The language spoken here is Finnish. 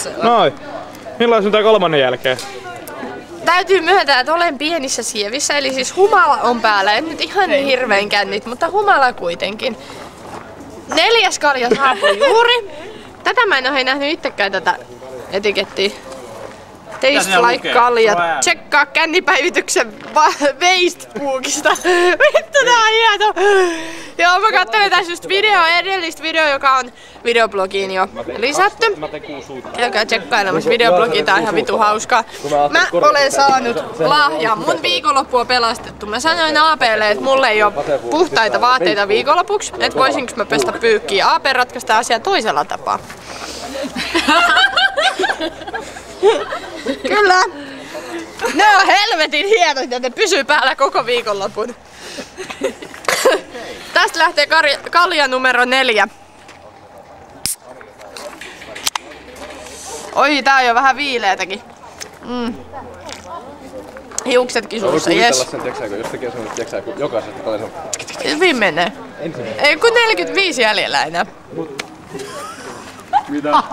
kolmannessa. Noin. Millaisen tää kolmannen jälkeen? Täytyy myöntää, että olen pienissä sievissä, eli siis humala on päällä. En nyt ihan niin hirveän kännit, mutta humala kuitenkin. 4. kalja saapui juuri. Tätä mä en ole nähnyt itsekään tätä etikettiä. Taste like kalja. Tsekkaa kännipäivityksen Facebookista. Vittu tää on hieno. Joo, mä katselin tässä just edellistä video, joka on videoblogiin jo lisätty. Käykää tsekkailemassa videoblogiin, tää on ihan vitu hauskaa. Mä olen saanut lahjan. Mun viikonloppu on pelastettu. Mä sanoin AP:lle, että mulle ei oo puhtaita vaatteita viikonlopuksi. Et voisinko mä pestä pyykkiä. AP ratkaisi tää asia toisella tapaa. Kyllä! Ne on helvetin hienot ja ne pysyy päällä koko viikonlopun. Tästä lähtee kalja numero 4. Oi, tää on jo vähän viileetäkin. Hiuksetkin suussa, jes. Jos tekee sen, kun jokaisesta kalja on... Viimeinen. Ei kun 45 jäljellä enää. Mitä?